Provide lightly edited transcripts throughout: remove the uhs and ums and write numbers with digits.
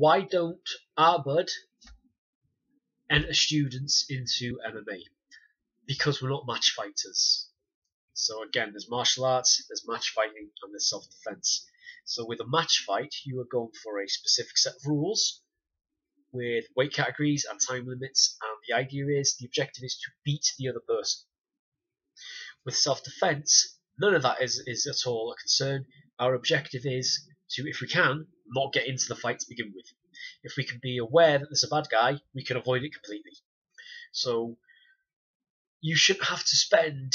why don't our bud enter students into MMA? Because we're not match fighters. So again, there's martial arts, there's match fighting, and there's self-defense. So with a match fight, you are going for a specific set of rules with weight categories and time limits, and the idea is, the objective is to beat the other person. With self-defense, none of that is at all a concern. Our objective is to, if we can, not get into the fight to begin with. If we can be aware that there's a bad guy, we can avoid it completely. So you shouldn't have to spend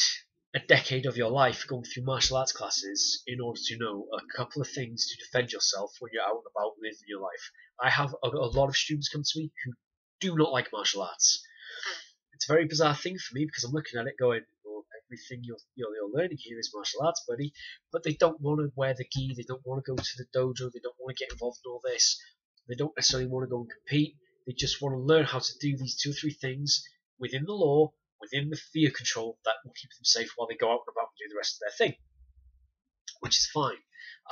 a decade of your life going through martial arts classes in order to know a couple of things to defend yourself when you're out and about living your life. I have a lot of students come to me who do not like martial arts. It's a very bizarre thing for me because I'm looking at it going, well, everything you're learning here is martial arts, buddy, but they don't want to wear the gi, they don't want to go to the dojo, they don't want to get involved in all this, they don't necessarily want to go and compete, they just want to learn how to do these 2 or 3 things within the law, within the fear control that will keep them safe while they go out and about and do the rest of their thing, which is fine.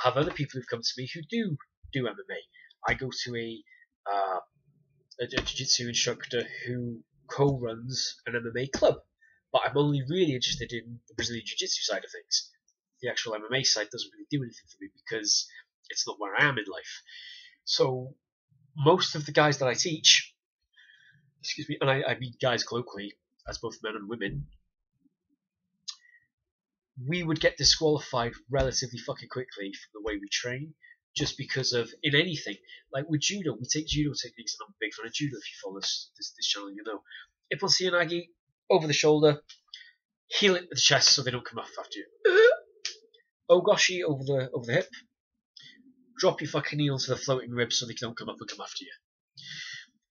I have other people who've come to me who do MMA. I go to a jiu-jitsu instructor who co-runs an MMA club, but I'm only really interested in the Brazilian jiu-jitsu side of things. The actual MMA side doesn't really do anything for me because it's not where I am in life. So most of the guys that I teach, excuse me, and I mean guys colloquially, as both men and women, we would get disqualified relatively fucking quickly from the way we train, just because of, in anything, like with judo, we take judo techniques, and I'm a big fan of judo. If you follow this channel, you know. Ippon Seoinage, over the shoulder, heel it with the chest so they don't come off after you. Ogoshi over the hip, drop your fucking knee onto the floating ribs so they don't come up and come after you.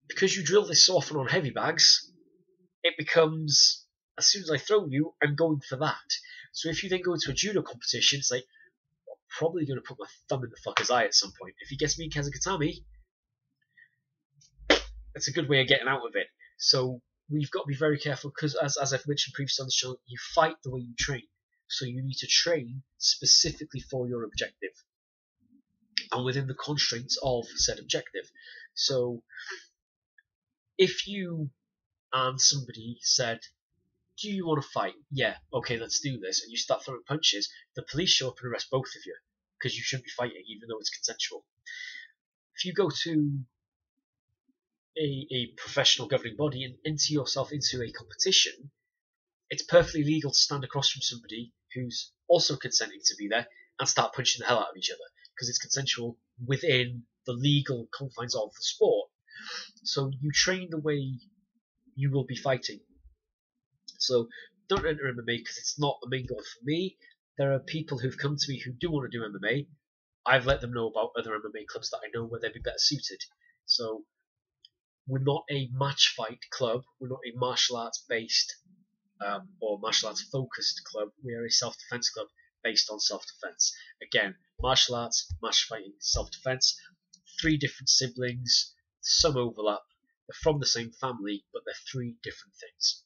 Because you drill this so often on heavy bags, it becomes, as soon as I throw you, I'm going for that. So if you then go into a judo competition, it's like, I'm probably going to put my thumb in the fucker's eye at some point. If he gets me in Kazakatami, that's a good way of getting out of it. So we've got to be very careful because, as I've mentioned previously on the show, you fight the way you train. So you need to train specifically for your objective and within the constraints of said objective. So if you and somebody said, do you want to fight? Yeah, okay, let's do this. And you start throwing punches, the police show up and arrest both of you because you shouldn't be fighting even though it's consensual. If you go to a professional governing body and enter yourself into a competition, it's perfectly legal to stand across from somebody who's also consenting to be there and start punching the hell out of each other because it's consensual within the legal confines of the sport. So you train the way you will be fighting. So don't enter MMA because it's not the main goal for me. There are people who've come to me who do want to do MMA. I've let them know about other MMA clubs that I know where they'd be better suited. So we're not a match fight club. We're not a martial arts based or martial arts focused club. We are a self-defense club based on self-defense. Again, martial arts, match fighting, self-defense. 3 different siblings, some overlap. They're from the same family, but they're 3 different things.